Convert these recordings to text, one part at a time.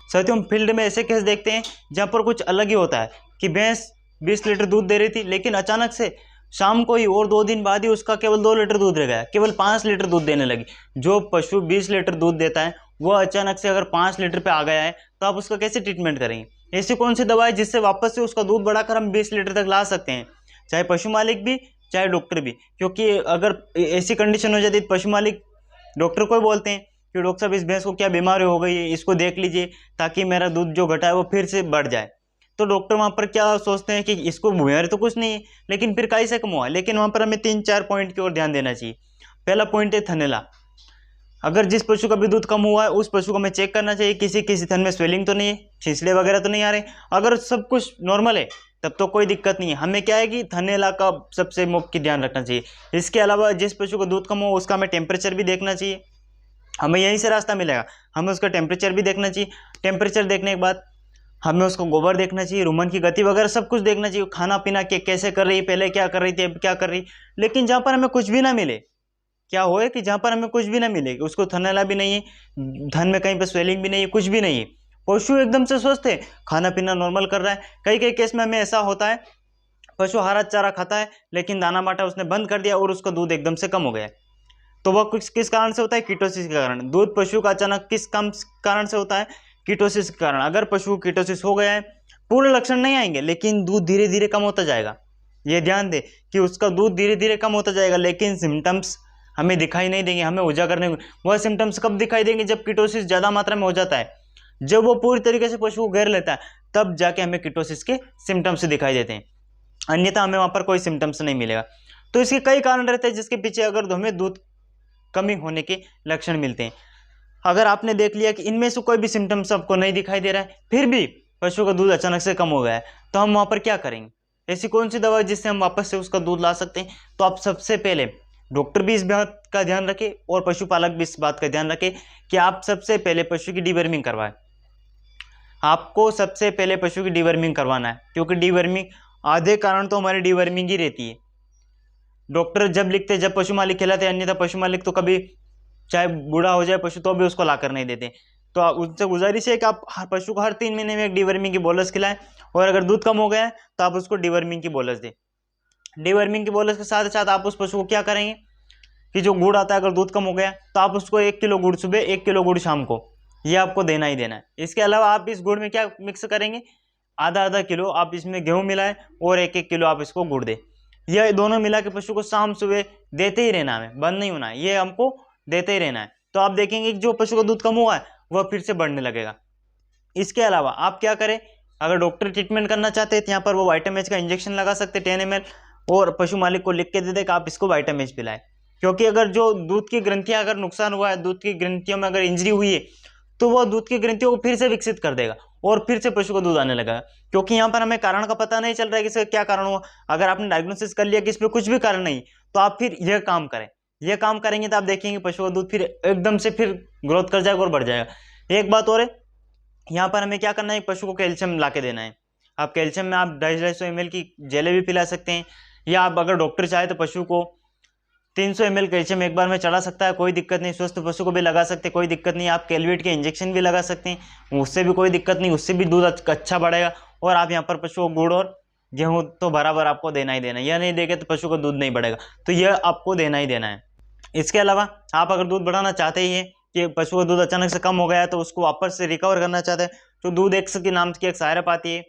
साथियों हम फील्ड में ऐसे केस देखते हैं जहाँ पर कुछ अलग ही होता है कि भैंस 20 लीटर दूध दे रही थी, लेकिन अचानक से शाम को ही और 2 दिन बाद ही उसका केवल 2 लीटर दूध रह गया, केवल 5 लीटर दूध देने लगी। जो पशु 20 लीटर दूध देता है वह अचानक से अगर 5 लीटर पे आ गया है तो आप उसका कैसे ट्रीटमेंट करेंगे? ऐसी कौन सी दवा है जिससे वापस से उसका दूध बढ़ाकर हम 20 लीटर तक ला सकते हैं, चाहे पशु मालिक भी चाहे डॉक्टर भी? क्योंकि अगर ऐसी कंडीशन हो जाती है पशु मालिक डॉक्टर को बोलते हैं कि डॉक्टर साहब इस भैंस को क्या बीमारी हो गई है, इसको देख लीजिए ताकि मेरा दूध जो घटा है वो फिर से बढ़ जाए। तो डॉक्टर वहाँ पर क्या सोचते हैं कि इसको बीमारी तो कुछ नहीं है, लेकिन फिर कैसे कम हुआ? लेकिन वहाँ पर हमें 3-4 पॉइंट की ओर ध्यान देना चाहिए। पहला पॉइंट है थनैला। अगर जिस पशु का भी दूध कम हुआ है उस पशु को हमें चेक करना चाहिए किसी थन में स्वेलिंग तो नहीं है, छिछले वगैरह तो नहीं आ रहे। अगर सब कुछ नॉर्मल है तब तो कोई दिक्कत नहीं है। हमें क्या है कि थनैला का सबसे मुख्य ध्यान रखना चाहिए। इसके अलावा जिस पशु का दूध कम हो उसका हमें टेम्परेचर भी देखना चाहिए, हमें यहीं से रास्ता मिलेगा। हमें उसका टेम्परेचर भी देखना चाहिए। टेम्परेचर देखने के बाद हमें उसको गोबर देखना चाहिए, रुमन की गति वगैरह सब कुछ देखना चाहिए, खाना पीना कैसे कर रही है, पहले क्या कर रही थी अब क्या कर रही। लेकिन जहाँ पर हमें कुछ भी ना मिले, क्या हो कि जहाँ पर हमें कुछ भी ना मिले, उसको थनैला भी नहीं है, धन में कहीं पर स्वेलिंग भी नहीं है, कुछ भी नहीं है, पशु एकदम से स्वस्थ है, खाना पीना नॉर्मल कर रहा है। कई कई केस में हमें ऐसा होता है पशु हरा चारा खाता है लेकिन दाना बाटा उसने बंद कर दिया और उसका दूध एकदम से कम हो गया। तो वह किस कारण से होता है? कीटोसिस के कारण। दूध पशु का अचानक किस कम कारण से होता है? कीटोसिस के कारण। अगर पशु कीटोसिस हो गया है, पूर्ण लक्षण नहीं आएंगे लेकिन दूध धीरे धीरे कम होता जाएगा। ये ध्यान दे कि उसका दूध धीरे धीरे कम होता जाएगा लेकिन सिम्टम्स हमें दिखाई नहीं देंगे, हमें उजागर नहीं। वह सिम्टम्स कब दिखाई देंगे? जब कीटोसिस ज़्यादा मात्रा में हो जाता है, जब वो पूरी तरीके से पशु को घेर लेता है, तब जाके हमें कीटोसिस के सिम्टम्स दिखाई देते हैं, अन्यथा हमें वहाँ पर कोई सिम्टम्स नहीं मिलेगा। तो इसके कई कारण रहते हैं जिसके पीछे अगर हमें दूध कमी होने के लक्षण मिलते हैं। अगर आपने देख लिया कि इनमें से कोई भी सिम्टम्स आपको नहीं दिखाई दे रहा है, फिर भी पशु का दूध अचानक से कम हो गया है, तो हम वहाँ पर क्या करेंगे? ऐसी कौन सी दवा है जिससे हम वापस से उसका दूध ला सकते हैं? तो आप सबसे पहले, डॉक्टर भी इस बात का ध्यान रखें और पशुपालक भी इस बात का ध्यान रखें कि आप सबसे पहले पशु की डीवर्मिंग करवाएं। आपको सबसे पहले पशु की डीवर्मिंग करवाना है, क्योंकि डीवर्मिंग आधे कारण तो हमारी डीवर्मिंग ही रहती है। डॉक्टर जब लिखते जब पशु मालिक खिलाते, अन्यथा पशु मालिक तो कभी चाहे बूढ़ा हो जाए पशु तो भी उसको ला कर नहीं देते। तो उनसे गुजारिश है कि आप पशु को हर 3 महीने में एक डीवर्मिंग की बोलस खिलाएं, और अगर दूध कम हो गया है तो आप उसको डीवर्मिंग की बोलस दें। डीवर्मिंग की बोलस के साथ साथ आप उस पशु को क्या करेंगे कि जो गुड़ आता है, अगर दूध कम हो गया तो आप उसको 1 किलो गुड़ सुबह 1 किलो गुड़ शाम को, ये आपको देना ही देना है। इसके अलावा आप इस गुड़ में क्या मिक्स करेंगे? आधा किलो आप इसमें गेहूँ मिलाएं और 1-1 किलो आप इसको गुड़ दें। यह दोनों मिला के पशु को शाम सुबह देते ही रहना है, बंद नहीं होना है, ये हमको देते ही रहना है। तो आप देखेंगे कि जो पशु का दूध कम हुआ है वह फिर से बढ़ने लगेगा। इसके अलावा आप क्या करें, अगर डॉक्टर ट्रीटमेंट करना चाहते हैं तो यहाँ पर वो वाइटामिन का इंजेक्शन लगा सकते हैं 10 ml, और पशु मालिक को लिख के दे दे कि आप इसको वाइटामिन पिलाएं। क्योंकि अगर जो दूध की ग्रंथियां अगर नुकसान हुआ है, दूध की ग्रंथियों में अगर इंजरी हुई है, तो वह दूध की ग्रंथियों को फिर से विकसित कर देगा और फिर से पशु को दूध आने लगेगा। क्योंकि यहाँ पर हमें कारण का पता नहीं चल रहा है कि इसका क्या कारण हुआ। अगर आपने डायग्नोसिस कर लिया कि इसमें कुछ भी कारण नहीं, तो आप फिर यह काम करें। यह काम करेंगे तो आप देखेंगे पशु का दूध फिर एकदम से फिर ग्रोथ कर जाएगा और बढ़ जाएगा। एक बात और है, यहाँ पर हमें क्या करना है, पशु को कैल्शियम ला के देना है। आप कैल्शियम में आप 250 ml की जेले भी पिला सकते हैं, या आप अगर डॉक्टर चाहे तो पशु को 300 ml कैल्शियम एक बार में चढ़ा सकता है, कोई दिक्कत नहीं। स्वस्थ पशु को भी लगा सकते हैं, कोई दिक्कत नहीं। आप कैलवेट के इंजेक्शन भी लगा सकते हैं, उससे भी कोई दिक्कत नहीं, उससे भी दूध अच्छा बढ़ेगा। और आप यहाँ पर पशु को गुड़ और गेहूँ तो बराबर आपको देना ही देना है, यह नहीं देगा तो पशु का दूध नहीं बढ़ेगा, तो यह आपको देना ही देना है। इसके अलावा आप अगर दूध बढ़ाना चाहते ही हैं कि पशु का दूध अचानक से कम हो गया है, तो उसको वापस से रिकवर करना चाहते हैं, तो दूध एक्स के नाम की एक सायरप आती है,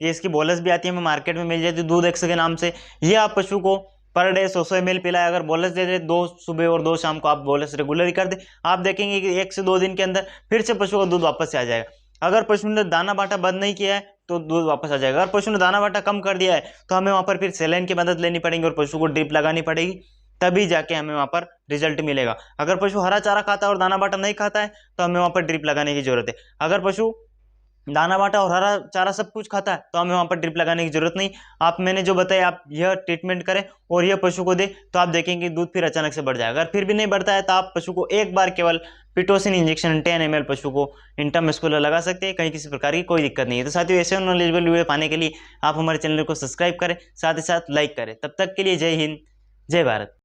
ये इसकी बोलस भी आती है, हमें मार्केट में मिल जाती है दूध एक्स के नाम से। ये आप पशु को पर डे 100 ml पिलाए, अगर बोलस दे दे 2 सुबह और 2 शाम को, आप बोलस रेगुलर ही कर दे, आप देखेंगे कि 1 से 2 दिन के अंदर फिर से पशु का दूध वापस से आ जाएगा। अगर पशु ने दाना बाटा बंद नहीं किया है तो दूध वापस आ जाएगा। अगर पशु ने दाना बाटा कम कर दिया है तो हमें वहाँ पर फिर सेलाइन की मदद लेनी पड़ेगी और पशु को ड्रिप लगानी पड़ेगी, तभी जाके हमें वहाँ पर रिजल्ट मिलेगा। अगर पशु हरा चारा खाता है और दाना बाटा नहीं खाता है तो हमें वहाँ पर ड्रिप लगाने की जरूरत है। अगर पशु दाना बाटा और हरा चारा सब कुछ खाता है तो हमें वहाँ पर ड्रिप लगाने की जरूरत नहीं। आप मैंने जो बताया आप यह ट्रीटमेंट करें और यह पशु को दे, तो आप देखेंगे दूध फिर अचानक से बढ़ जाएगा। अगर फिर भी नहीं बढ़ता है तो आप पशु को एक बार केवल पिटोसिन इंजेक्शन 10 ml पशु को इंट्रामस्कुलर लगा सकते हैं, कहीं किसी प्रकार की कोई दिक्कत नहीं है। तो साथियों, ऐसे नॉलेजेबल वीडियो पाने के लिए आप हमारे चैनल को सब्सक्राइब करें, साथ ही साथ लाइक करें। तब तक के लिए जय हिंद, जय भारत।